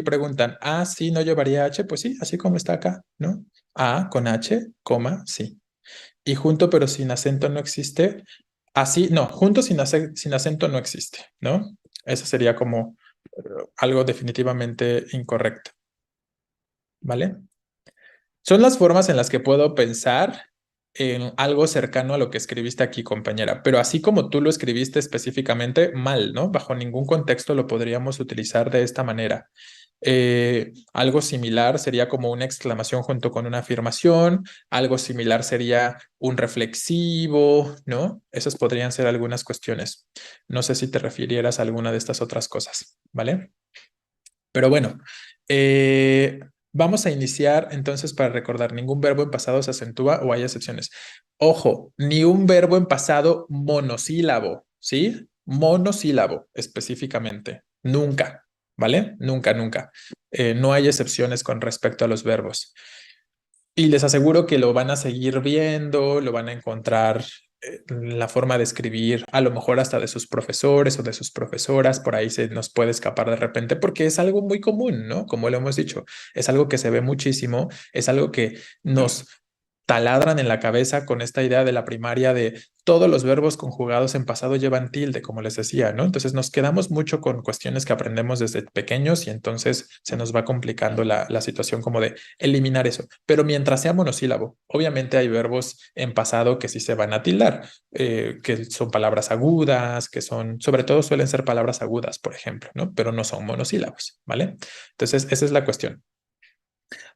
preguntan, ah, sí, no llevaría H, pues sí, así como está acá, ¿no? A con H, coma, sí. Y junto pero sin acento no existe. Así, no, junto sin acento no existe, ¿no? Eso sería como algo definitivamente incorrecto, ¿vale? Son las formas en las que puedo pensar en algo cercano a lo que escribiste aquí, compañera, pero así como tú lo escribiste específicamente, mal, ¿no? Bajo ningún contexto lo podríamos utilizar de esta manera. Algo similar sería como una exclamación junto con una afirmación, algo similar sería un reflexivo, ¿no? Esas podrían ser algunas cuestiones. No sé si te refirieras a alguna de estas otras cosas, ¿vale? Pero bueno, vamos a iniciar entonces para recordar, ningún verbo en pasado se acentúa o hay excepciones. Ojo, ni un verbo en pasado monosílabo, ¿sí? Monosílabo específicamente. Nunca, ¿vale? Nunca, nunca. No hay excepciones con respecto a los verbos. Y les aseguro que lo van a seguir viendo, lo van a encontrar la forma de escribir, a lo mejor hasta de sus profesores o de sus profesoras, por ahí se nos puede escapar de repente porque es algo muy común, ¿no? Como lo hemos dicho, es algo que se ve muchísimo, es algo que nos taladran en la cabeza con esta idea de la primaria de todos los verbos conjugados en pasado llevan tilde, como les decía, ¿no? Entonces nos quedamos mucho con cuestiones que aprendemos desde pequeños y entonces se nos va complicando la situación como de eliminar eso. Pero mientras sea monosílabo, obviamente hay verbos en pasado que sí se van a tildar, que son palabras agudas, que son, sobre todo suelen ser palabras agudas, por ejemplo, ¿no? Pero no son monosílabos, ¿vale? Entonces, esa es la cuestión.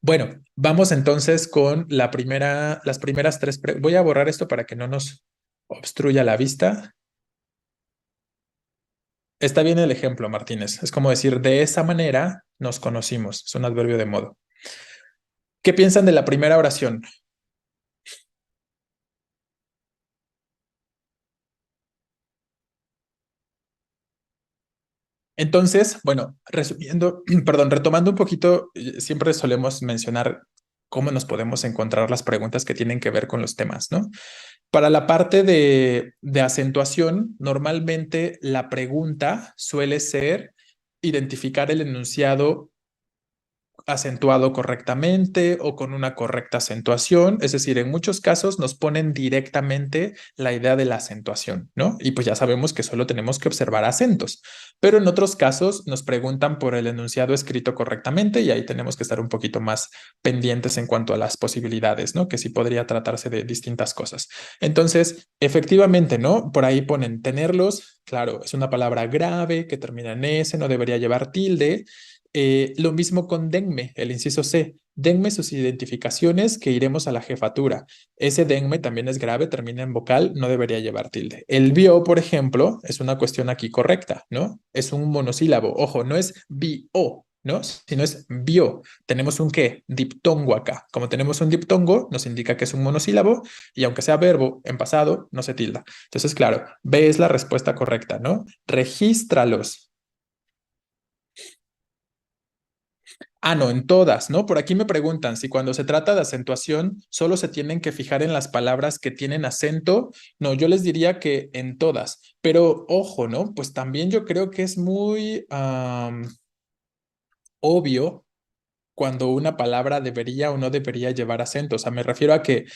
Bueno, vamos entonces con las primeras tres. Voy a borrar esto para que no nos obstruya la vista. Está bien el ejemplo, Martínez. Es como decir, de esa manera nos conocimos. Es un adverbio de modo. ¿Qué piensan de la primera oración? Entonces, bueno, resumiendo, perdón, retomando un poquito, siempre solemos mencionar cómo nos podemos encontrar las preguntas que tienen que ver con los temas, ¿no? Para la parte de acentuación, normalmente la pregunta suele ser identificar el enunciado acentuado correctamente o con una correcta acentuación. Es decir, en muchos casos nos ponen directamente la idea de la acentuación, ¿no? Y pues ya sabemos que solo tenemos que observar acentos, pero en otros casos nos preguntan por el enunciado escrito correctamente y ahí tenemos que estar un poquito más pendientes en cuanto a las posibilidades, ¿no? Que sí podría tratarse de distintas cosas. Entonces, efectivamente, ¿no? Por ahí ponen tenerlos. Claro, es una palabra grave que termina en S, no debería llevar tilde. Lo mismo con denme, el inciso C. Denme sus identificaciones que iremos a la jefatura. Ese denme también es grave, termina en vocal, no debería llevar tilde. El vio, por ejemplo, es una cuestión aquí correcta, ¿no? Es un monosílabo. Ojo, no es vio, ¿no? Sino es vio. Tenemos un qué, diptongo acá. Como tenemos un diptongo, nos indica que es un monosílabo y aunque sea verbo en pasado, no se tilda. Entonces, claro, B es la respuesta correcta, ¿no? Regístralos. Ah, no, en todas, ¿no? Por aquí me preguntan si cuando se trata de acentuación solo se tienen que fijar en las palabras que tienen acento. No, yo les diría que en todas, pero ojo, ¿no? Pues también yo creo que es muy obvio cuando una palabra debería o no debería llevar acento. O sea, me refiero a que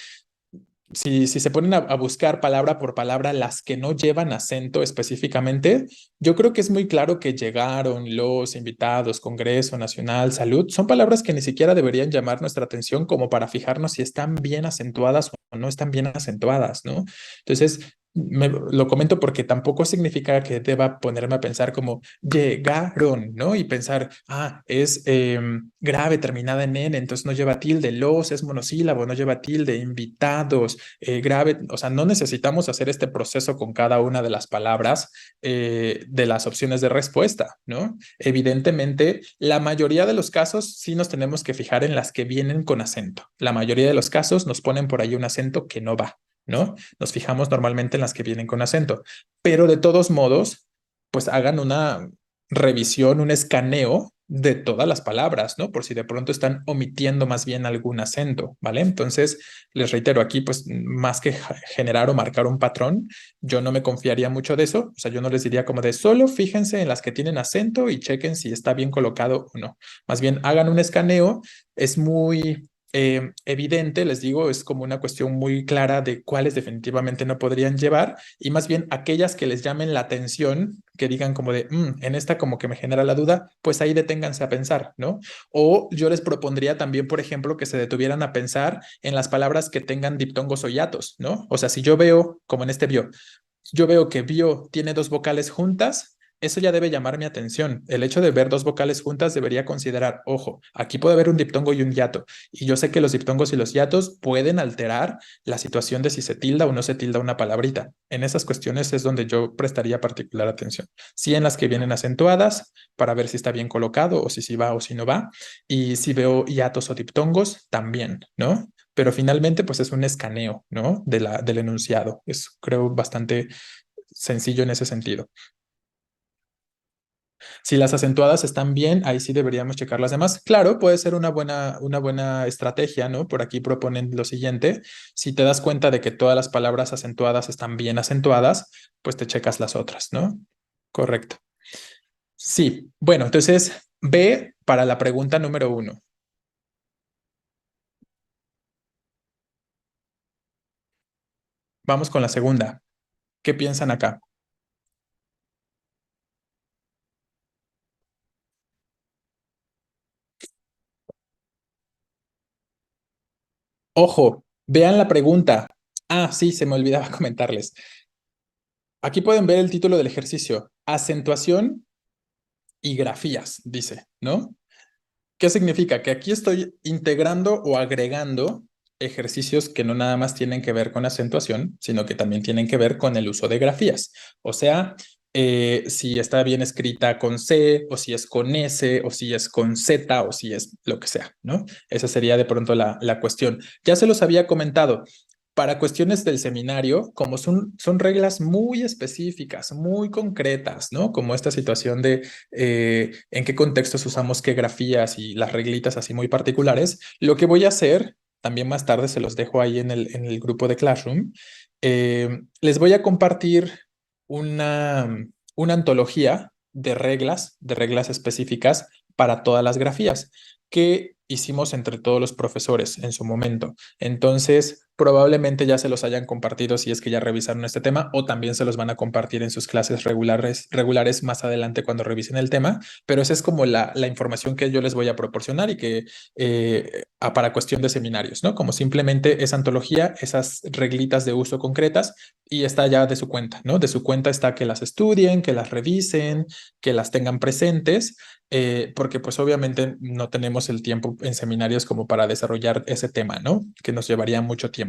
si se ponen a buscar palabra por palabra las que no llevan acento específicamente, yo creo que es muy claro que llegaron los invitados, Congreso Nacional, Salud, son palabras que ni siquiera deberían llamar nuestra atención como para fijarnos si están bien acentuadas o no están bien acentuadas, ¿no? Entonces, lo comento porque tampoco significa que deba ponerme a pensar como llegaron, ¿no? Y pensar, ah, es grave terminada en N, entonces no lleva tilde, los es monosílabo, no lleva tilde, invitados, grave, o sea, no necesitamos hacer este proceso con cada una de las palabras de las opciones de respuesta, ¿no? Evidentemente, la mayoría de los casos sí nos tenemos que fijar en las que vienen con acento. La mayoría de los casos nos ponen por ahí un acento que no va, ¿no? Nos fijamos normalmente en las que vienen con acento, pero de todos modos, pues hagan una revisión, un escaneo de todas las palabras, ¿no? Por si de pronto están omitiendo más bien algún acento, ¿vale? Entonces, les reitero, aquí pues más que generar o marcar un patrón, yo no me confiaría mucho de eso, o sea, yo no les diría como de solo fíjense en las que tienen acento y chequen si está bien colocado o no. Más bien hagan un escaneo, es muy evidente, les digo, es como una cuestión muy clara de cuáles definitivamente no podrían llevar y más bien aquellas que les llamen la atención, que digan como de, en esta como que me genera la duda, pues ahí deténganse a pensar, ¿no? O yo les propondría también, por ejemplo, que se detuvieran a pensar en las palabras que tengan diptongos o hiatos, ¿no? O sea, si yo veo, como en este bio, yo veo que bio tiene dos vocales juntas, eso ya debe llamar mi atención. El hecho de ver dos vocales juntas debería considerar, ojo, aquí puede haber un diptongo y un hiato. Y yo sé que los diptongos y los hiatos pueden alterar la situación de si se tilda o no se tilda una palabrita. En esas cuestiones es donde yo prestaría particular atención. Sí, en las que vienen acentuadas, para ver si está bien colocado o si sí va o si no va. Y si veo hiatos o diptongos, también, ¿no? Pero finalmente pues es un escaneo, ¿no? Del enunciado. Es creo bastante sencillo en ese sentido. Si las acentuadas están bien, ahí sí deberíamos checar las demás. Claro, puede ser una buena estrategia, ¿no? Por aquí proponen lo siguiente. Si te das cuenta de que todas las palabras acentuadas están bien acentuadas, pues te checas las otras, ¿no? Correcto. Sí. Bueno, entonces B para la pregunta número 1. Vamos con la segunda. ¿Qué piensan acá? Ojo, vean la pregunta. Ah, sí, se me olvidaba comentarles. Aquí pueden ver el título del ejercicio. Acentuación y grafías, dice, ¿no? ¿Qué significa? Que aquí estoy integrando o agregando ejercicios que no nada más tienen que ver con acentuación, sino que también tienen que ver con el uso de grafías. O sea, si está bien escrita con C, o si es con S, o si es con Z, o si es lo que sea, ¿no? Esa sería de pronto la cuestión. Ya se los había comentado. Para cuestiones del seminario, como son reglas muy específicas, muy concretas, ¿no? Como esta situación de en qué contextos usamos qué grafías y las reglitas así muy particulares. Lo que voy a hacer, también más tarde se los dejo ahí en el grupo de Classroom, les voy a compartir una antología de reglas específicas para todas las grafías que hicimos entre todos los profesores en su momento. Entonces, probablemente ya se los hayan compartido si es que ya revisaron este tema o también se los van a compartir en sus clases regulares más adelante cuando revisen el tema, pero esa es como la información que yo les voy a proporcionar y que para cuestión de seminarios, ¿no? Como simplemente esa antología, esas reglitas de uso concretas y está ya de su cuenta, ¿no? De su cuenta está que las estudien, que las revisen, que las tengan presentes, porque pues obviamente no tenemos el tiempo en seminarios como para desarrollar ese tema, ¿no? Que nos llevaría mucho tiempo.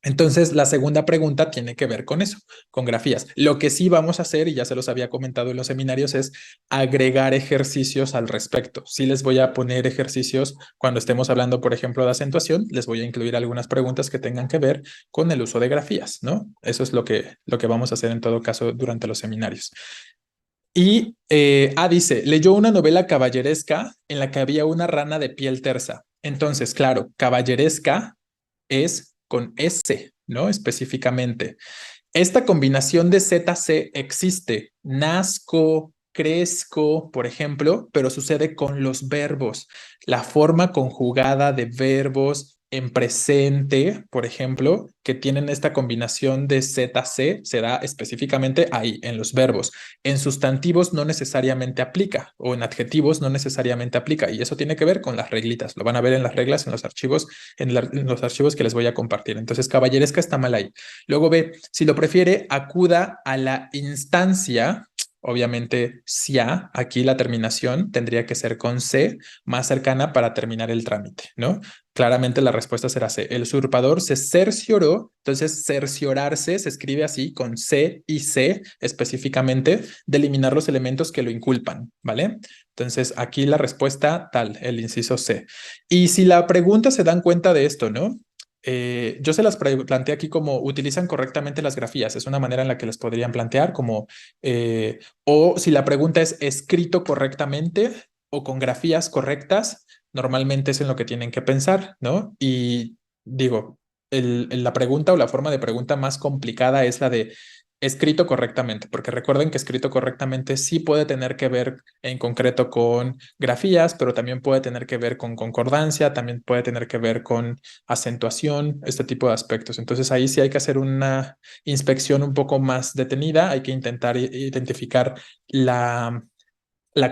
Entonces, la segunda pregunta tiene que ver con eso, con grafías. Lo que sí vamos a hacer, y ya se los había comentado en los seminarios, es agregar ejercicios al respecto. Sí les voy a poner ejercicios cuando estemos hablando, por ejemplo, de acentuación, les voy a incluir algunas preguntas que tengan que ver con el uso de grafías, ¿no? Eso es lo que vamos a hacer en todo caso durante los seminarios. Y, dice, leyó una novela caballeresca en la que había una rana de piel tersa. Entonces, claro, caballeresca es con S, ¿no? Específicamente. Esta combinación de ZC existe. Nazco, crezco, por ejemplo, pero sucede con los verbos. La forma conjugada de verbos en presente, por ejemplo, que tienen esta combinación de ZC, se da específicamente ahí, en los verbos. En sustantivos no necesariamente aplica, o en adjetivos no necesariamente aplica, y eso tiene que ver con las reglitas. Lo van a ver en las reglas, en los archivos, en los archivos que les voy a compartir. Entonces, caballeresca está mal ahí. Luego B, si lo prefiere, acuda a la instancia. Obviamente, SIA, aquí la terminación tendría que ser con C más cercana para terminar el trámite, ¿no? Claramente la respuesta será C. El usurpador se cercioró, entonces cerciorarse se escribe así con C y C específicamente, de eliminar los elementos que lo inculpan, ¿vale? Entonces aquí la respuesta tal, el inciso C. Y si la pregunta se dan cuenta de esto, ¿no? Yo se las planteé aquí como utilizan correctamente las grafías, es una manera en la que les podrían plantear como, o si la pregunta es escrito correctamente, o con grafías correctas, normalmente es en lo que tienen que pensar, ¿no? Y digo, la pregunta o la forma de pregunta más complicada es la de escrito correctamente, porque recuerden que escrito correctamente sí puede tener que ver en concreto con grafías, pero también puede tener que ver con concordancia, también puede tener que ver con acentuación, este tipo de aspectos. Entonces ahí sí hay que hacer una inspección un poco más detenida, hay que intentar identificar la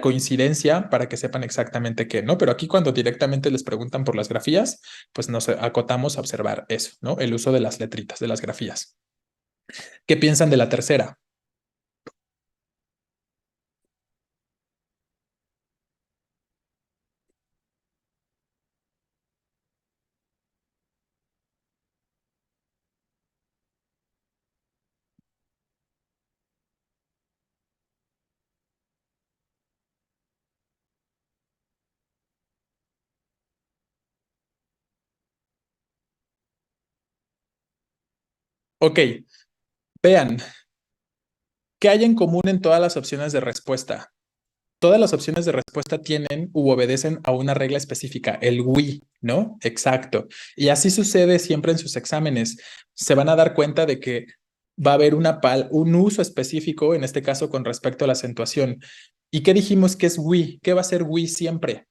coincidencia para que sepan exactamente qué, ¿no? Pero aquí cuando directamente les preguntan por las grafías, pues nos acotamos a observar eso, ¿no? El uso de las letritas, de las grafías. ¿Qué piensan de la tercera? Ok, vean, ¿qué hay en común en todas las opciones de respuesta? Todas las opciones de respuesta tienen u obedecen a una regla específica, el WI, ¿no? Exacto. Y así sucede siempre en sus exámenes. Se van a dar cuenta de que va a haber un uso específico, en este caso con respecto a la acentuación. ¿Y qué dijimos que es WI? ¿Qué va a ser WI siempre?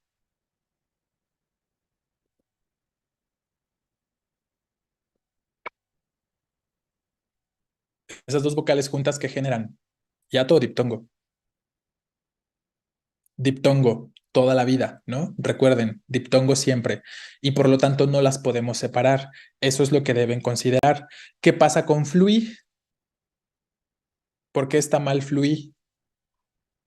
Esas dos vocales juntas que generan hiato o diptongo. Diptongo toda la vida, ¿no? Recuerden, diptongo siempre. Y por lo tanto no las podemos separar. Eso es lo que deben considerar. ¿Qué pasa con FLUI? ¿Por qué está mal FLUI?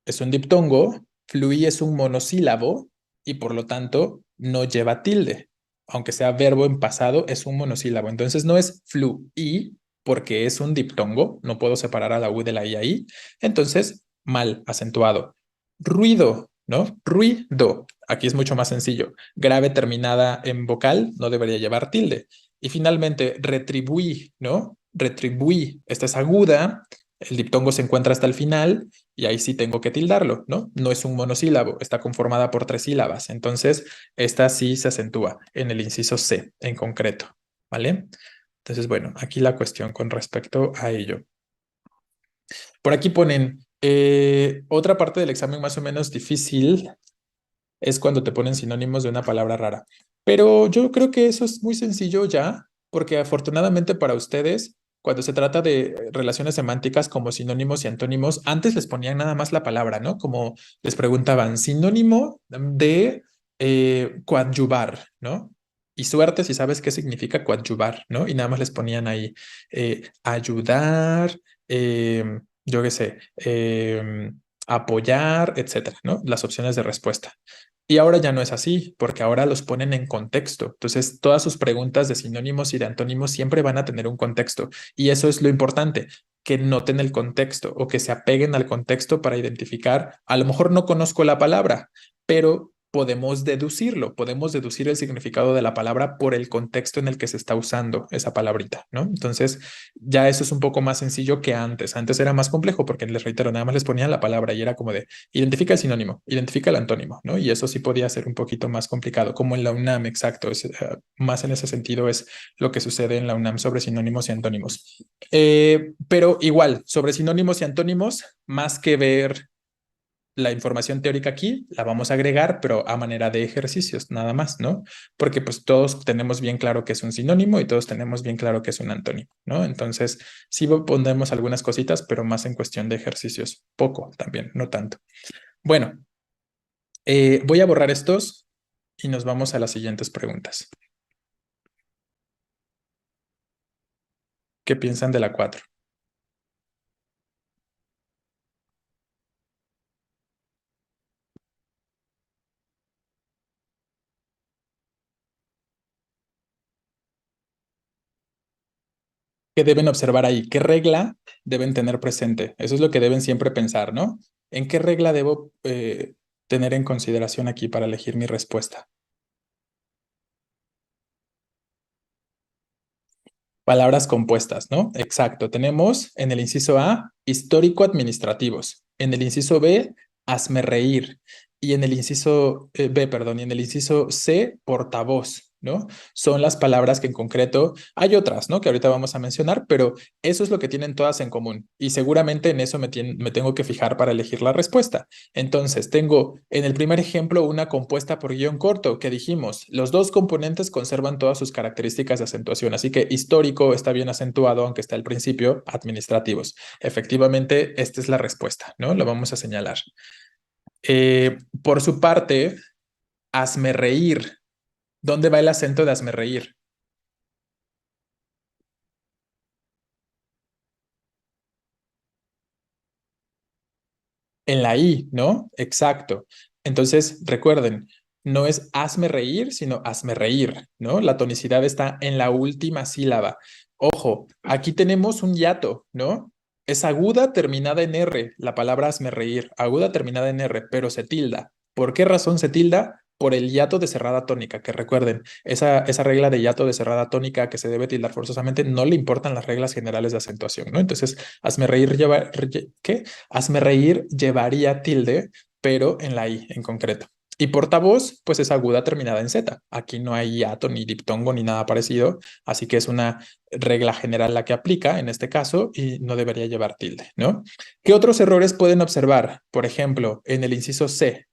Es un diptongo, FLUI es un monosílabo y por lo tanto no lleva tilde. Aunque sea verbo en pasado, es un monosílabo. Entonces no es FLUI porque es un diptongo, no puedo separar a la U de la I ahí. Entonces, mal acentuado. Ruido, ¿no? Ruido. Aquí es mucho más sencillo. Grave terminada en vocal no debería llevar tilde. Y finalmente, retribuí, ¿no? Retribuí. Esta es aguda, el diptongo se encuentra hasta el final y ahí sí tengo que tildarlo, ¿no? No es un monosílabo, está conformada por tres sílabas. Entonces, esta sí se acentúa en el inciso C en concreto, ¿vale? Entonces, bueno, aquí la cuestión con respecto a ello. Por aquí ponen, otra parte del examen más o menos difícil es cuando te ponen sinónimos de una palabra rara. Pero yo creo que eso es muy sencillo ya, porque afortunadamente para ustedes, cuando se trata de relaciones semánticas como sinónimos y antónimos, antes les ponían nada más la palabra, ¿no? Como les preguntaban, sinónimo de coadyuvar, ¿no? Y suerte si sabes qué significa coadyuvar, ¿no? Y nada más les ponían ahí ayudar, yo qué sé, apoyar, etcétera, ¿no? Las opciones de respuesta. Y ahora ya no es así, porque ahora los ponen en contexto. Entonces, todas sus preguntas de sinónimos y de antónimos siempre van a tener un contexto. Y eso es lo importante, que noten el contexto o que se apeguen al contexto para identificar, a lo mejor no conozco la palabra, pero podemos deducir el significado de la palabra por el contexto en el que se está usando esa palabrita, ¿no? Entonces, ya eso es un poco más sencillo que antes. Antes era más complejo porque, les reitero, nada más les ponían la palabra y era como de identifica el sinónimo, identifica el antónimo, ¿no? Y eso sí podía ser un poquito más complicado, como en la UNAM, exacto. Más en ese sentido es lo que sucede en la UNAM sobre sinónimos y antónimos. Pero igual, sobre sinónimos y antónimos, más que ver la información teórica aquí, la vamos a agregar, pero a manera de ejercicios, nada más, ¿no? Porque pues todos tenemos bien claro que es un sinónimo y todos tenemos bien claro que es un antónimo, ¿no? Entonces, sí pondremos algunas cositas, pero más en cuestión de ejercicios, poco también, no tanto. Bueno, voy a borrar estos y nos vamos a las siguientes preguntas. ¿Qué piensan de la 4? ¿Qué deben observar ahí? ¿Qué regla deben tener presente? Eso es lo que deben siempre pensar, ¿no? ¿En qué regla debo tener en consideración aquí para elegir mi respuesta? Palabras compuestas, ¿no? Exacto. Tenemos en el inciso A, histórico-administrativos. En el inciso B, hazme reír. y en el inciso B, perdón, y en el inciso C, portavoz, ¿no? Son las palabras que en concreto, hay otras, ¿no? Que ahorita vamos a mencionar, pero eso es lo que tienen todas en común. Y seguramente en eso me tengo que fijar para elegir la respuesta. Entonces, tengo en el primer ejemplo una compuesta por guión corto que dijimos, los dos componentes conservan todas sus características de acentuación, así que histórico está bien acentuado, aunque está al principio, administrativos. Efectivamente, esta es la respuesta, ¿no? Lo vamos a señalar. Por su parte, hazme reír. ¿Dónde va el acento de hazme reír? En la I, ¿no? Exacto. Entonces, recuerden, no es hazme reír, sino hazme reír, ¿no? La tonicidad está en la última sílaba. Ojo, aquí tenemos un hiato, ¿no? Es aguda terminada en R, la palabra hazme reír, aguda terminada en R, pero se tilda. ¿Por qué razón se tilda? Por el hiato de cerrada tónica, que recuerden, esa regla de hiato de cerrada tónica que se debe tildar forzosamente, no le importan las reglas generales de acentuación, ¿no? Entonces, hazme reír lleva, ¿qué? Hazme reír llevaría tilde, pero en la I en concreto. Y portavoz, pues es aguda terminada en Z. Aquí no hay hiato, ni diptongo, ni nada parecido. Así que es una regla general la que aplica en este caso y no debería llevar tilde, ¿no? ¿Qué otros errores pueden observar? Por ejemplo, en el inciso C,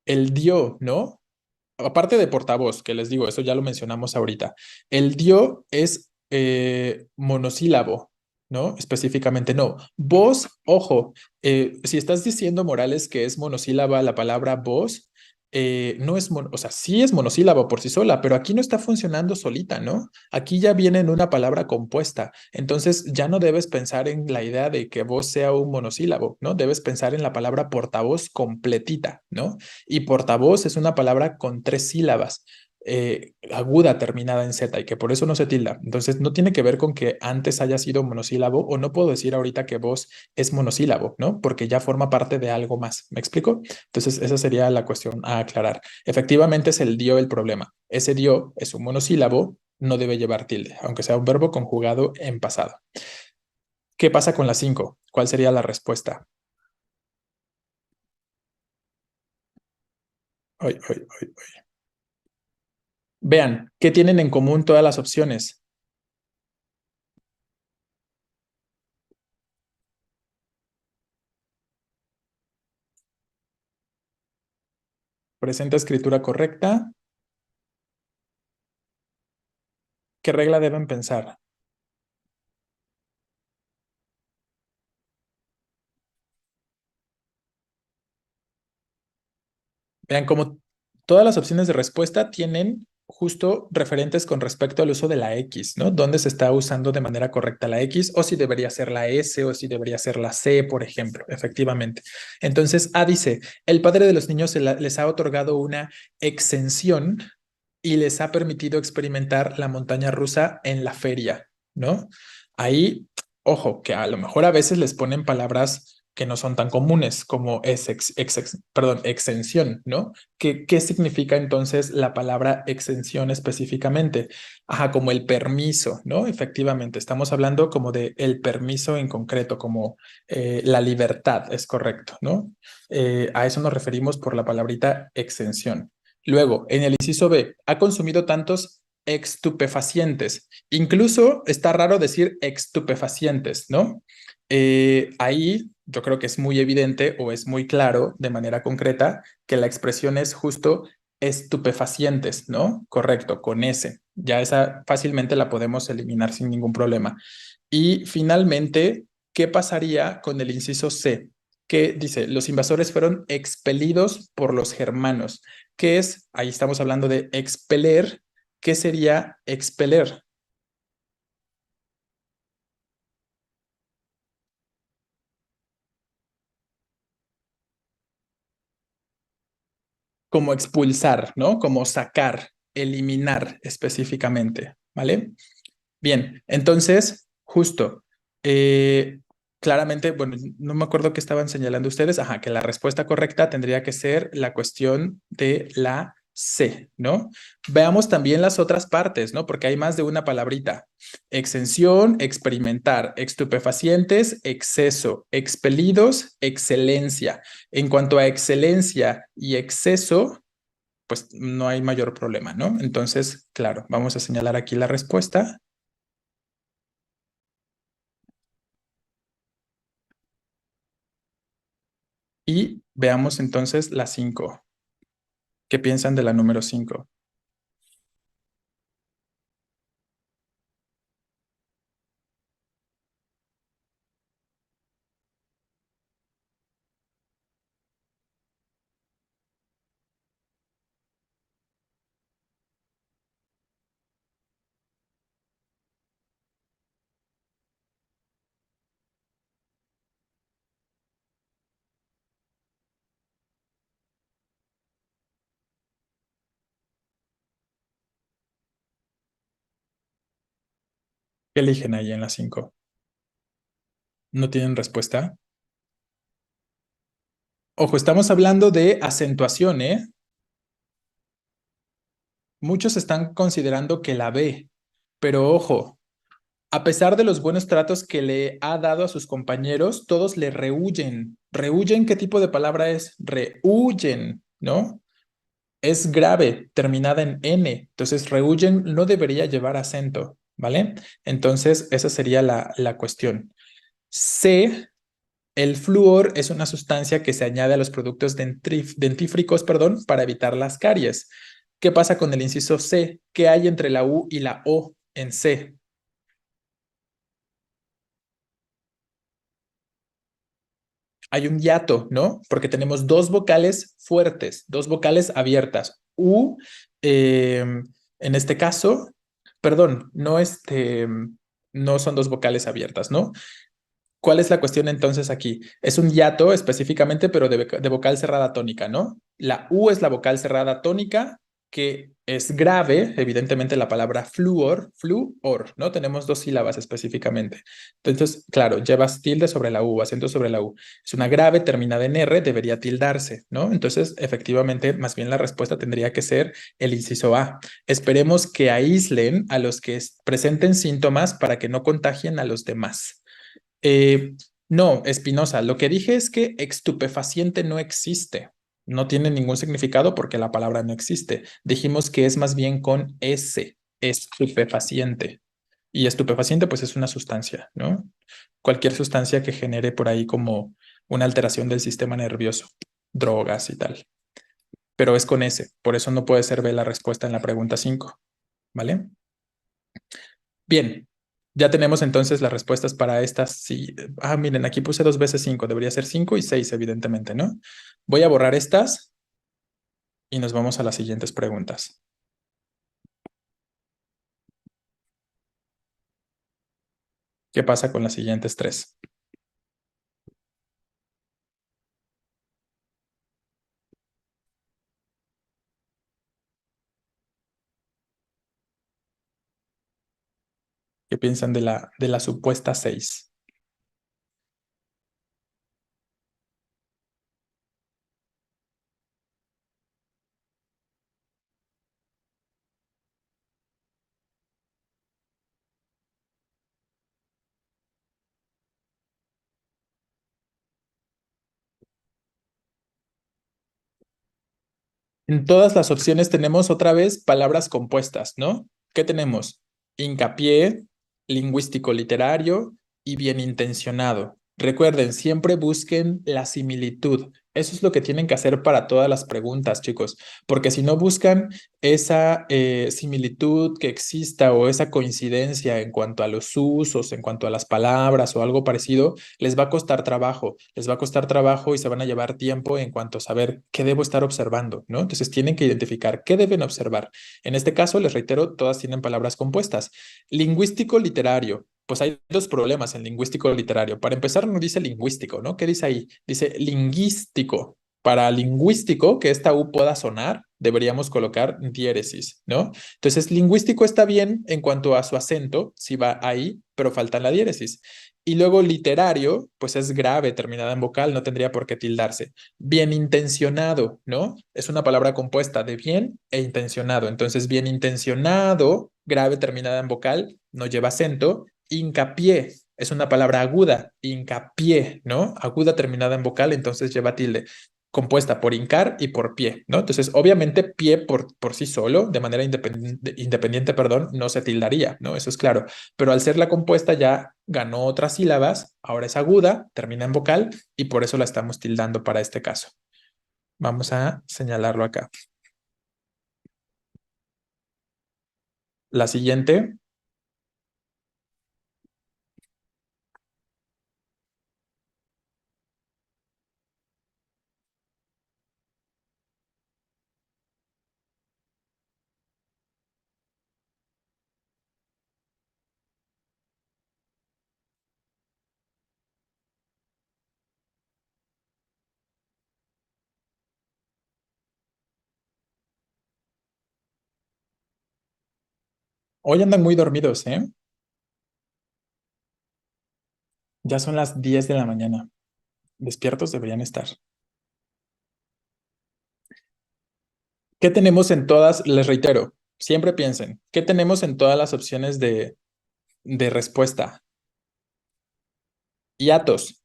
el dio, ¿no? Aparte de portavoz, que les digo, eso ya lo mencionamos ahorita, el dio es monosílabo, ¿no? Específicamente no. Voz, ojo, si estás diciendo, Morales, que es monosílaba la palabra voz, no es, o sea, sí es monosílabo por sí sola, pero aquí no está funcionando solita, ¿no? Aquí ya viene en una palabra compuesta. Entonces ya no debes pensar en la idea de que voz sea un monosílabo, ¿no? Debes pensar en la palabra portavoz completita, ¿no? Y portavoz es una palabra con tres sílabas, aguda terminada en Z y que por eso no se tilda. Entonces no tiene que ver con que antes haya sido monosílabo o no puedo decir ahorita que voz es monosílabo, ¿no? Porque ya forma parte de algo más. ¿Me explico? Entonces esa sería la cuestión a aclarar. Efectivamente es el dio el problema. Ese dio es un monosílabo, no debe llevar tilde, aunque sea un verbo conjugado en pasado. ¿Qué pasa con la 5? ¿Cuál sería la respuesta? Ay, ay, ay. Vean, ¿qué tienen en común todas las opciones? Presenta escritura correcta. ¿Qué regla deben pensar? Vean cómo todas las opciones de respuesta tienen justo referentes con respecto al uso de la X, ¿no? ¿Dónde se está usando de manera correcta la X o si debería ser la S o si debería ser la C, por ejemplo, efectivamente. Entonces, A dice, el padre de los niños les ha otorgado una exención y les ha permitido experimentar la montaña rusa en la feria, ¿no? Ahí, ojo, que a lo mejor a veces les ponen palabras que no son tan comunes como perdón, exención, ¿no? ¿Qué significa entonces la palabra exención específicamente? Ajá, como el permiso, ¿no? Efectivamente, estamos hablando como de el permiso en concreto, como la libertad, es correcto, ¿no? A eso nos referimos por la palabrita exención. Luego, en el inciso B, ha consumido tantos estupefacientes. Incluso está raro decir estupefacientes, ¿no? Ahí yo creo que es muy evidente o es muy claro de manera concreta que la expresión es justo estupefacientes, ¿no? Correcto, con S. Ya esa fácilmente la podemos eliminar sin ningún problema. Y finalmente, ¿qué pasaría con el inciso C? Que dice, los invasores fueron expelidos por los germanos. ¿Qué es? Ahí estamos hablando de expeler. ¿Qué sería expeler? Como expulsar, ¿no? Como sacar, eliminar específicamente, ¿vale? Bien, entonces, justo, eh, claramente, bueno, no me acuerdo qué estaban señalando ustedes, ajá, que la respuesta correcta tendría que ser la cuestión de la C, ¿no? Veamos también las otras partes, ¿no? Porque hay más de una palabrita. Exención, experimentar, estupefacientes, exceso, expelidos, excelencia. En cuanto a excelencia y exceso, pues no hay mayor problema, ¿no? Entonces, claro, vamos a señalar aquí la respuesta. Y veamos entonces la 5. ¿Qué piensan de la número 5? ¿Qué eligen ahí en la 5? ¿No tienen respuesta? Ojo, estamos hablando de acentuación, ¿eh? Muchos están considerando que la B, pero ojo, a pesar de los buenos tratos que le ha dado a sus compañeros, todos le rehuyen. ¿Rehuyen qué tipo de palabra es? Rehuyen, ¿no? Es grave, terminada en N. Entonces, rehuyen no debería llevar acento, ¿vale? Entonces, esa sería la cuestión. C, el flúor es una sustancia que se añade a los productos dentífricos, perdón, para evitar las caries. ¿Qué pasa con el inciso C? ¿Qué hay entre la U y la O en C? Hay un hiato, ¿no? Porque tenemos dos vocales fuertes, dos vocales abiertas. U, en este caso, perdón, no, no son dos vocales abiertas, ¿no? ¿Cuál es la cuestión entonces aquí? Es un hiato específicamente, pero de vocal cerrada tónica, ¿no? La U es la vocal cerrada tónica, que es grave, evidentemente la palabra fluor, fluor, ¿no? Tenemos dos sílabas específicamente. Entonces, claro, llevas tilde sobre la U, acento sobre la U. Es una grave terminada en R, debería tildarse, ¿no? Entonces, efectivamente, más bien la respuesta tendría que ser el inciso A. Esperemos que aíslen a los que presenten síntomas para que no contagien a los demás. Eh, no, Espinosa, lo que dije es que estupefaciente no existe. No tiene ningún significado porque la palabra no existe. Dijimos que es más bien con S, estupefaciente. Y estupefaciente pues es una sustancia, ¿no? Cualquier sustancia que genere por ahí como una alteración del sistema nervioso, drogas y tal. Pero es con S, por eso no puede ser B la respuesta en la pregunta 5, ¿vale? Bien, ya tenemos entonces las respuestas para estas. Sí. Ah, miren, aquí puse 2 veces 5, debería ser 5 y 6, evidentemente, ¿no? Voy a borrar estas y nos vamos a las siguientes preguntas. ¿Qué pasa con las siguientes 3? ¿Qué piensan de la supuesta 6? En todas las opciones tenemos otra vez palabras compuestas, ¿no? ¿Qué tenemos? Hincapié, lingüístico literario y bien intencionado. Recuerden, siempre busquen la similitud. Eso es lo que tienen que hacer para todas las preguntas, chicos, porque si no buscan esa similitud que exista o esa coincidencia en cuanto a los usos, en cuanto a las palabras o algo parecido, les va a costar trabajo y se van a llevar tiempo en cuanto a saber qué debo estar observando, ¿no? Entonces tienen que identificar qué deben observar. En este caso, les reitero, todas tienen palabras compuestas. Lingüístico literario. Pues hay dos problemas en lingüístico literario. Para empezar, no dice lingüístico, ¿no? ¿Qué dice ahí? Dice lingüístico. Para lingüístico, que esta U pueda sonar, deberíamos colocar diéresis, ¿no? Entonces, lingüístico está bien en cuanto a su acento, si va ahí, pero falta la diéresis. Y luego literario, pues es grave, terminada en vocal, no tendría por qué tildarse. Bien intencionado, ¿no? Es una palabra compuesta de bien e intencionado. Entonces, bien intencionado, grave, terminada en vocal, no lleva acento. Hincapié, es una palabra aguda, hincapié, ¿no? Aguda terminada en vocal, entonces lleva tilde, compuesta por hincar y por pie, ¿no? Entonces, obviamente, pie por sí solo, de manera independiente, perdón, no se tildaría, ¿no? Eso es claro. Pero al ser la compuesta ya ganó otras sílabas, ahora es aguda, termina en vocal y por eso la estamos tildando para este caso. Vamos a señalarlo acá. La siguiente. Hoy andan muy dormidos, ¿eh? Ya son las 10 de la mañana. Despiertos deberían estar. ¿Qué tenemos en todas? Les reitero, siempre piensen, ¿qué tenemos en todas las opciones de respuesta? Hiatos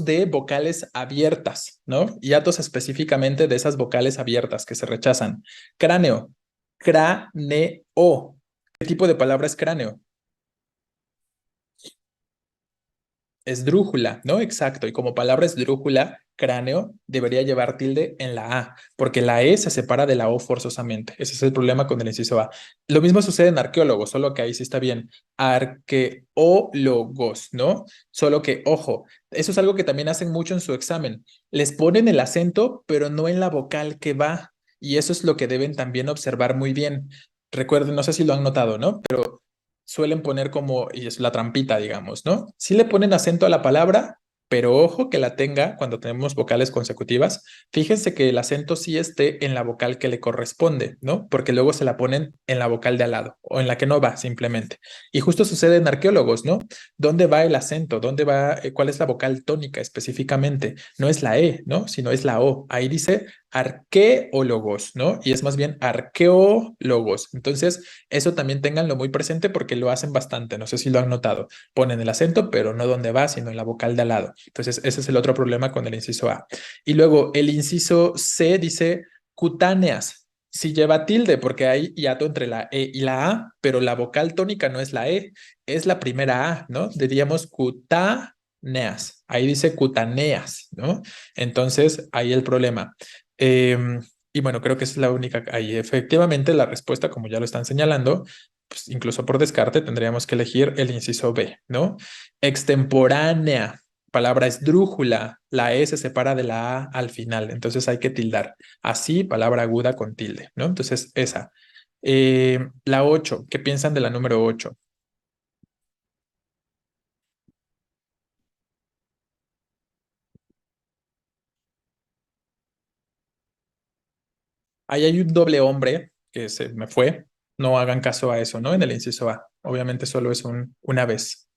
de vocales abiertas, ¿no? Hiatos específicamente de esas vocales abiertas que se rechazan. Cráneo, cráneo. ¿Qué tipo de palabra es cráneo? Esdrújula, ¿no? Exacto. Y como palabra esdrújula, cráneo debería llevar tilde en la A, porque la E se separa de la O forzosamente. Ese es el problema con el inciso A. Lo mismo sucede en arqueólogos, solo que ahí sí está bien. Arqueólogos, ¿no? Solo que, ojo, eso es algo que también hacen mucho en su examen. Les ponen el acento, pero no en la vocal que va. Y eso es lo que deben también observar muy bien. Recuerden, no sé si lo han notado, ¿no? Pero suelen poner como, y es la trampita, digamos, ¿no? Sí le ponen acento a la palabra, pero ojo que la tenga cuando tenemos vocales consecutivas. Fíjense que el acento sí esté en la vocal que le corresponde, ¿no? Porque luego se la ponen en la vocal de al lado o en la que no va simplemente. Y justo sucede en arqueólogos, ¿no? ¿Dónde va el acento? ¿Dónde va? ¿Cuál es la vocal tónica específicamente? No es la E, ¿no? Sino es la O. Ahí dice arqueólogos, ¿no? Y es más bien arqueólogos. Entonces, eso también ténganlo muy presente porque lo hacen bastante. No sé si lo han notado. Ponen el acento, pero no donde va, sino en la vocal de al lado. Entonces, ese es el otro problema con el inciso A. Y luego el inciso C dice cutáneas. Si lleva tilde, porque hay hiato entre la E y la A, pero la vocal tónica no es la E, es la primera A, ¿no? Diríamos cutáneas. Ahí dice cutaneas, ¿no? Entonces, ahí el problema. Y bueno, creo que esa es la única. Ahí efectivamente la respuesta, como ya lo están señalando, pues incluso por descarte tendríamos que elegir el inciso B, ¿no? Extemporánea, palabra esdrújula, la E se separa de la A al final, entonces hay que tildar. Así, palabra aguda con tilde, ¿no? Entonces, esa. La 8, ¿qué piensan de la número 8? Ahí hay un doble hombre que se me fue. No hagan caso a eso, ¿no? En el inciso A. Obviamente solo es una vez.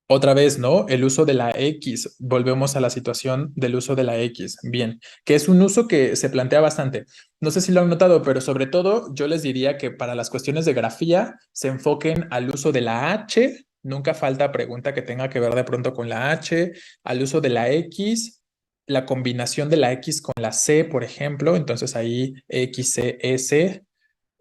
Otra vez, ¿no? El uso de la X. Volvemos a la situación del uso de la X. Bien, que es un uso que se plantea bastante. No sé si lo han notado, pero sobre todo yo les diría que para las cuestiones de grafía se enfoquen al uso de la H. Nunca falta pregunta que tenga que ver de pronto con la H, al uso de la X, la combinación de la X con la C, por ejemplo. Entonces ahí X, C, S.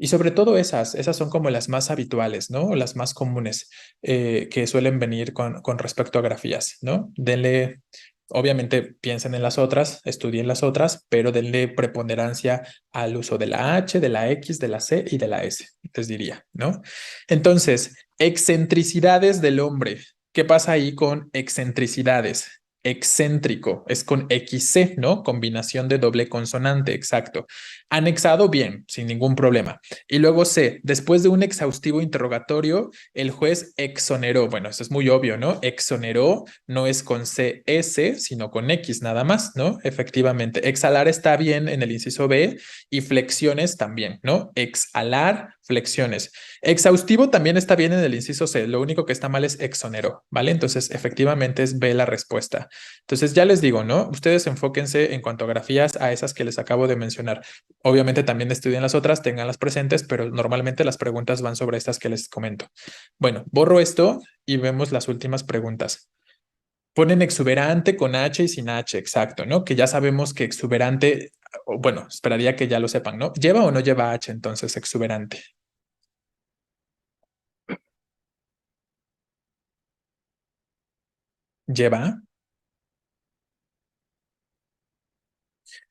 Y sobre todo esas son como las más habituales, ¿no? Las más comunes que suelen venir con respecto a grafías, ¿no? Denle, obviamente piensen en las otras, estudien las otras, pero denle preponderancia al uso de la H, de la X, de la C y de la S, les diría, ¿no? Entonces, excentricidades del hombre. ¿Qué pasa ahí con excentricidades? Excéntrico, es con XC, ¿no? Combinación de doble consonante, exacto. Anexado, bien, sin ningún problema. Y luego C, después de un exhaustivo interrogatorio, el juez exoneró. Bueno, eso es muy obvio, ¿no? Exoneró no es con CS, sino con X nada más, ¿no? Efectivamente. Exhalar está bien en el inciso B y flexiones también, ¿no? Exhalar flexiones. Exhaustivo también está bien en el inciso C, lo único que está mal es exoneró, ¿vale? Entonces, efectivamente es B la respuesta. Entonces, ya les digo, ¿no? Ustedes enfóquense en cuanto a grafías a esas que les acabo de mencionar. Obviamente también estudien las otras, tenganlas presentes, pero normalmente las preguntas van sobre estas que les comento. Bueno, borro esto y vemos las últimas preguntas. Ponen exuberante con H y sin H, exacto, ¿no? Que ya sabemos que exuberante, bueno, esperaría que ya lo sepan, ¿no? ¿Lleva o no lleva H entonces exuberante? ¿Lleva?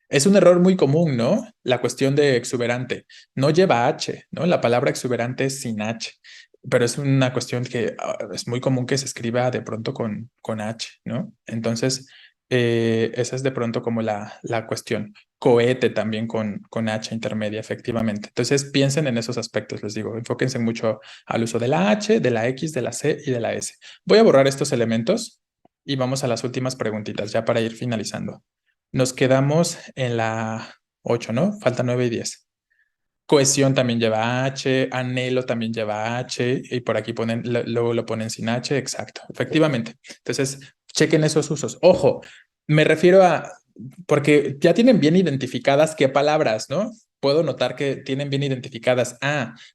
Es un error muy común, ¿no? La cuestión de exuberante. No lleva H, ¿no? La palabra exuberante es sin H, pero es una cuestión que es muy común que se escriba de pronto con H, ¿no? Entonces, esa es de pronto como la cuestión. Cohete también con H intermedia, efectivamente. Entonces, piensen en esos aspectos, les digo. Enfóquense mucho al uso de la H, de la X, de la C y de la S. Voy a borrar estos elementos y vamos a las últimas preguntitas, ya para ir finalizando. Nos quedamos en la 8, ¿no? Falta 9 y 10. Cohesión también lleva H, anhelo también lleva H, y por aquí ponen, luego lo ponen sin H, exacto, efectivamente. Entonces, chequen esos usos. Ojo, me refiero a, porque ya tienen bien identificadas qué palabras, ¿no? Puedo notar que tienen bien identificadas,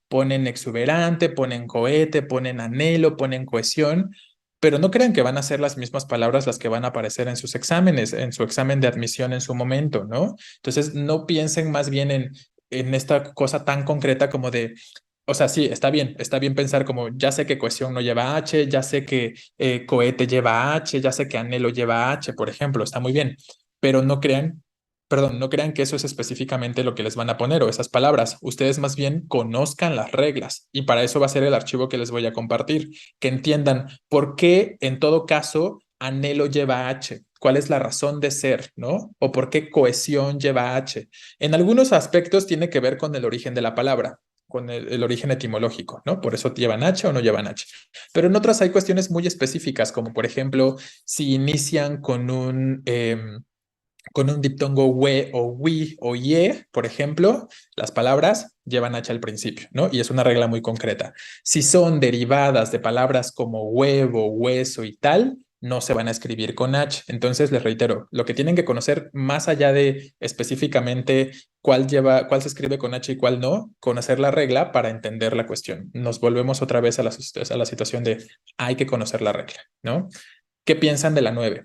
ponen exuberante, ponen cohete, ponen anhelo, ponen cohesión, pero no crean que van a ser las mismas palabras las que van a aparecer en sus exámenes, en su examen de admisión en su momento, ¿no? Entonces, no piensen más bien en esta cosa tan concreta como de, o sea, sí, está bien pensar como, ya sé que cohesión no lleva H, ya sé que cohete lleva H, ya sé que anhelo lleva H, por ejemplo, está muy bien, pero no crean, perdón, no crean que eso es específicamente lo que les van a poner o esas palabras. Ustedes más bien conozcan las reglas y para eso va a ser el archivo que les voy a compartir, que entiendan por qué en todo caso anhelo lleva H, cuál es la razón de ser, ¿no? O por qué cohesión lleva H. En algunos aspectos tiene que ver con el origen de la palabra, con el origen etimológico, ¿no? Por eso llevan H o no llevan H. Pero en otras hay cuestiones muy específicas, como por ejemplo, si inician con un diptongo we o wi o ye, por ejemplo, las palabras llevan H al principio, ¿no? Y es una regla muy concreta. Si son derivadas de palabras como huevo, hueso y tal, no se van a escribir con H. Entonces, les reitero, lo que tienen que conocer más allá de específicamente cuál se escribe con H y cuál no, conocer la regla para entender la cuestión. Nos volvemos otra vez a la situación de hay que conocer la regla, ¿no? ¿Qué piensan de la 9?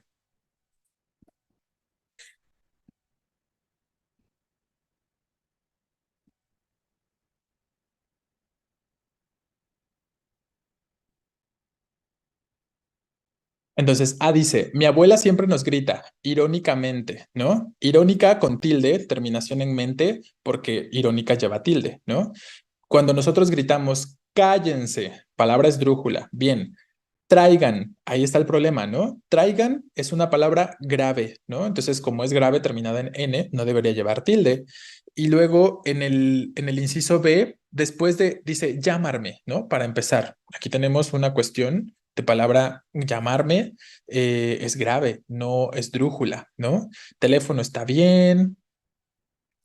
Entonces, dice, mi abuela siempre nos grita, irónicamente, ¿no? Irónica con tilde, terminación en mente, porque irónica lleva tilde, ¿no? Cuando nosotros gritamos, cállense, palabra esdrújula, bien, traigan, ahí está el problema, ¿no? Traigan es una palabra grave, ¿no? Entonces, como es grave terminada en N, no debería llevar tilde. Y luego en el inciso B, después dice llamarme, ¿no? Para empezar, aquí tenemos una cuestión de palabra llamarme, es grave, no es drújula, ¿no? Teléfono está bien,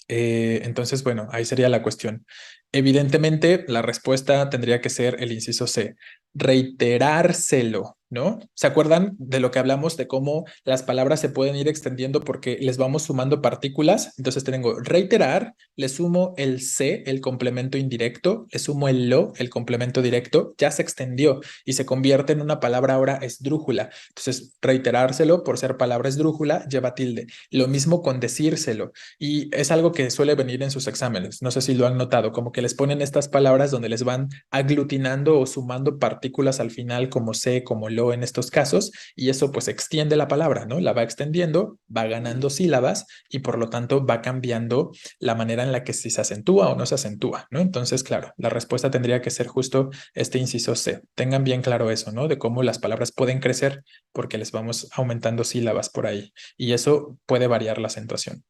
entonces, bueno, ahí sería la cuestión. Evidentemente, la respuesta tendría que ser el inciso C, reiterárselo, ¿no? ¿Se acuerdan de lo que hablamos de cómo las palabras se pueden ir extendiendo porque les vamos sumando partículas? Entonces tengo reiterar, le sumo el C, el complemento indirecto, le sumo el lo, el complemento directo, ya se extendió y se convierte en una palabra ahora esdrújula. Entonces, reiterárselo por ser palabra esdrújula lleva tilde. Lo mismo con decírselo. Y es algo que suele venir en sus exámenes. No sé si lo han notado, como que les ponen estas palabras donde les van aglutinando o sumando partículas al final, como se, como lo en estos casos, y eso pues extiende la palabra, ¿no? La va extendiendo, va ganando sílabas y por lo tanto va cambiando la manera en la que si se acentúa o no se acentúa, ¿no? Entonces, claro, la respuesta tendría que ser justo este inciso C. Tengan bien claro eso, ¿no? De cómo las palabras pueden crecer porque les vamos aumentando sílabas por ahí y eso puede variar la acentuación.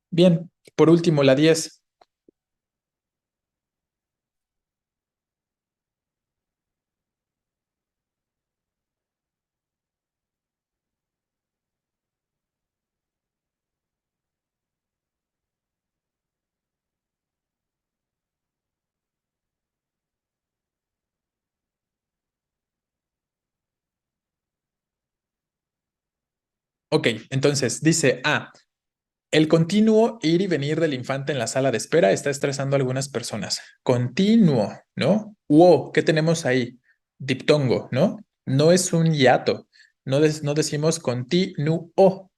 Bien, por último, la 10. Ok, entonces dice, el continuo ir y venir del infante en la sala de espera está estresando a algunas personas. Continuo, ¿no? ¿Qué tenemos ahí? Diptongo, ¿no? No es un hiato. No decimos continuo,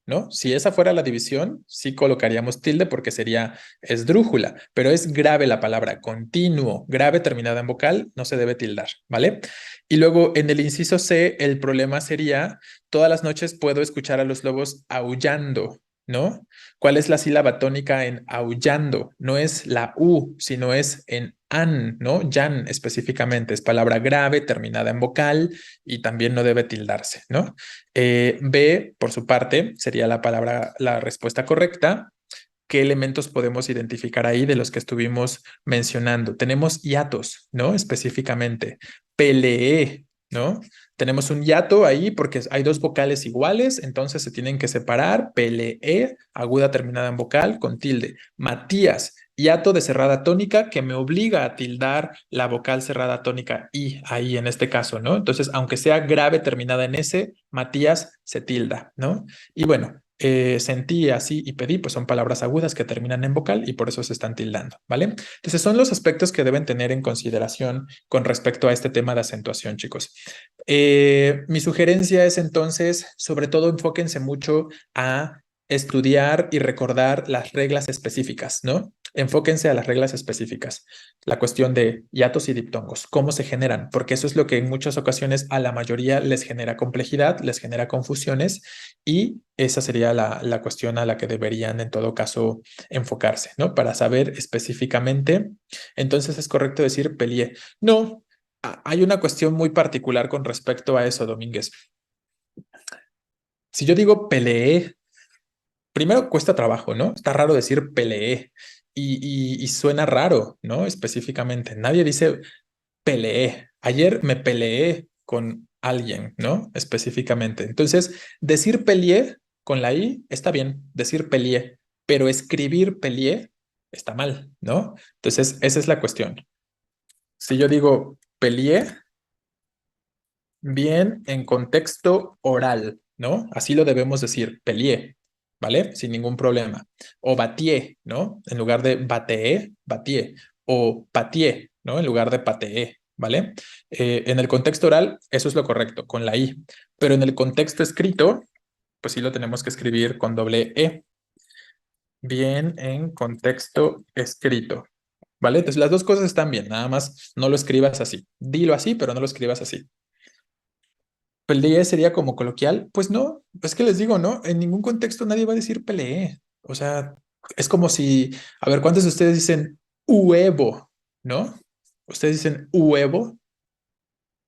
¿no? Si esa fuera la división, sí colocaríamos tilde porque sería esdrújula, pero es grave la palabra continuo, grave terminada en vocal, no se debe tildar, ¿vale? Y luego en el inciso C, el problema sería, todas las noches puedo escuchar a los lobos aullando, ¿no? ¿Cuál es la sílaba tónica en aullando? No es la U, sino es en an, ¿no? Yan específicamente. Es palabra grave, terminada en vocal y también no debe tildarse, ¿no? B, por su parte, sería la respuesta correcta. ¿Qué elementos podemos identificar ahí de los que estuvimos mencionando? Tenemos hiatos, ¿no? Específicamente. Peleé, ¿no? Tenemos un hiato ahí porque hay dos vocales iguales, entonces se tienen que separar. Peleé, aguda terminada en vocal con tilde. Matías, hiato de cerrada tónica que me obliga a tildar la vocal cerrada tónica y ahí en este caso, ¿no? Entonces, aunque sea grave terminada en S, Matías se tilda, ¿no? Y bueno, sentí, así y pedí, pues son palabras agudas que terminan en vocal y por eso se están tildando, ¿vale? Entonces son los aspectos que deben tener en consideración con respecto a este tema de acentuación, chicos. Mi sugerencia es entonces, sobre todo enfóquense mucho a estudiar y recordar las reglas específicas, ¿no? Enfóquense a las reglas específicas. La cuestión de hiatos y diptongos, cómo se generan, porque eso es lo que en muchas ocasiones a la mayoría les genera complejidad, les genera confusiones y esa sería la cuestión a la que deberían en todo caso enfocarse, ¿no? Para saber específicamente, entonces es correcto decir peleé. No, hay una cuestión muy particular con respecto a eso, Domínguez. Si yo digo peleé, primero cuesta trabajo, ¿no? Está raro decir peleé y suena raro, ¿no? Específicamente. Nadie dice peleé. Ayer me peleé con alguien, ¿no? Específicamente. Entonces, decir peleé con la I está bien, decir peleé, pero escribir peleé está mal, ¿no? Entonces, esa es la cuestión. Si yo digo peleé, bien en contexto oral, ¿no? Así lo debemos decir, peleé, ¿vale? Sin ningún problema. O batié, ¿no? En lugar de bateé, batié. O patié, ¿no? En lugar de pateé, ¿vale? En el contexto oral, eso es lo correcto, con la I. Pero en el contexto escrito, pues sí lo tenemos que escribir con doble E. Bien en contexto escrito. ¿Vale? Entonces las dos cosas están bien, nada más no lo escribas así. Dilo así, pero no lo escribas así. Peleé sería como coloquial. Pues no, es que les digo, ¿no? En ningún contexto nadie va a decir peleé. O sea, es como si, a ver, ¿cuántos de ustedes dicen huevo? ¿No? Ustedes dicen huevo,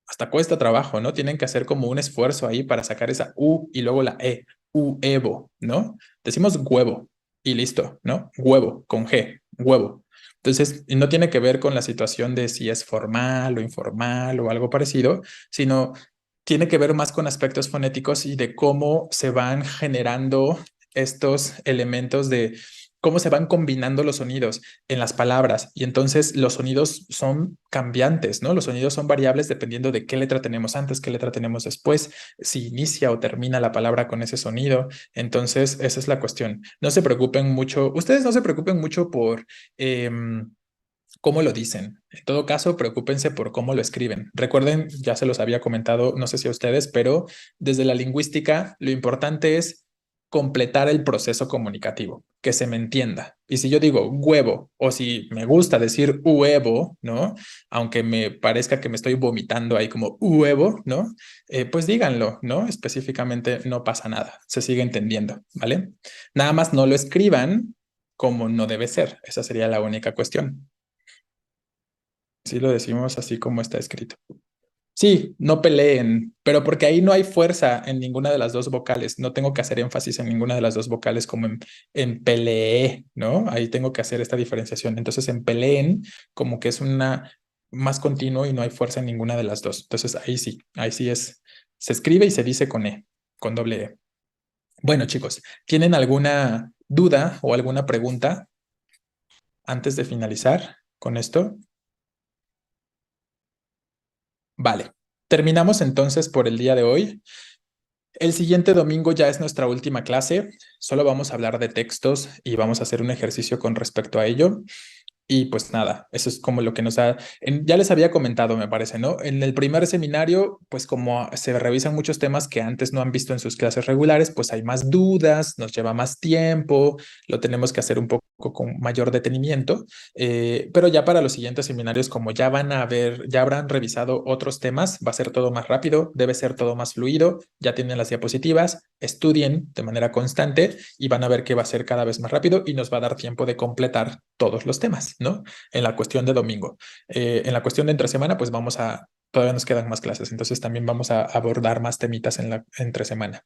hasta cuesta trabajo, ¿no? Tienen que hacer como un esfuerzo ahí para sacar esa U y luego la E, huevo, ¿no? Decimos huevo y listo, ¿no? Huevo, con G, huevo. Entonces, no tiene que ver con la situación de si es formal o informal o algo parecido, sino tiene que ver más con aspectos fonéticos y de cómo se van generando estos elementos de cómo se van combinando los sonidos en las palabras. Y entonces los sonidos son cambiantes, ¿no? Los sonidos son variables dependiendo de qué letra tenemos antes, qué letra tenemos después, si inicia o termina la palabra con ese sonido. Entonces, esa es la cuestión. No se preocupen mucho, ustedes no se preocupen mucho por... cómo lo dicen. En todo caso, preocúpense por cómo lo escriben. Recuerden, ya se los había comentado, no sé si a ustedes, pero desde la lingüística, lo importante es completar el proceso comunicativo, que se me entienda. Y si yo digo huevo o si me gusta decir huevo, ¿no? Aunque me parezca que me estoy vomitando ahí como huevo, ¿no? Pues díganlo, ¿no? Específicamente no pasa nada, se sigue entendiendo, ¿vale? Nada más no lo escriban como no debe ser. Esa sería la única cuestión. Sí lo decimos así como está escrito. Sí, no peleen, pero porque ahí no hay fuerza en ninguna de las dos vocales. No tengo que hacer énfasis en ninguna de las dos vocales como en peleé, ¿no? Ahí tengo que hacer esta diferenciación. Entonces, en peleen, como que es una más continuo y no hay fuerza en ninguna de las dos. Entonces, ahí sí es, se escribe y se dice con E, con doble E. Bueno, chicos, ¿tienen alguna duda o alguna pregunta antes de finalizar con esto? Vale, terminamos entonces por el día de hoy. El siguiente domingo ya es nuestra última clase. Solo vamos a hablar de textos y vamos a hacer un ejercicio con respecto a ello. Y pues nada, eso es como lo que nos da, ya les había comentado, me parece, ¿no? En el primer seminario, pues como se revisan muchos temas que antes no han visto en sus clases regulares, pues hay más dudas, nos lleva más tiempo, lo tenemos que hacer un poco con mayor detenimiento, pero ya para los siguientes seminarios, como ya van a ver, ya habrán revisado otros temas, va a ser todo más rápido, debe ser todo más fluido, ya tienen las diapositivas, estudien de manera constante y van a ver que va a ser cada vez más rápido y nos va a dar tiempo de completar todos los temas, ¿no? En la cuestión de domingo. En la cuestión de entre semana, pues todavía nos quedan más clases, entonces también vamos a abordar más temitas en la entre semana.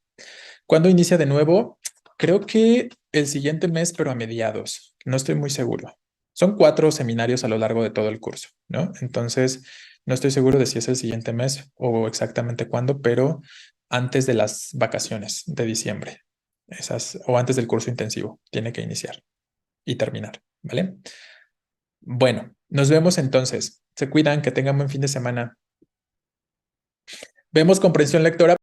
¿Cuándo inicia de nuevo? Creo que el siguiente mes, pero a mediados. No estoy muy seguro. Son 4 seminarios a lo largo de todo el curso, ¿no? Entonces, no estoy seguro de si es el siguiente mes o exactamente cuándo, pero antes de las vacaciones de diciembre. O antes del curso intensivo. Tiene que iniciar y terminar, ¿vale? Bueno, nos vemos entonces. Se cuidan, que tengan buen fin de semana. Vemos comprensión lectora.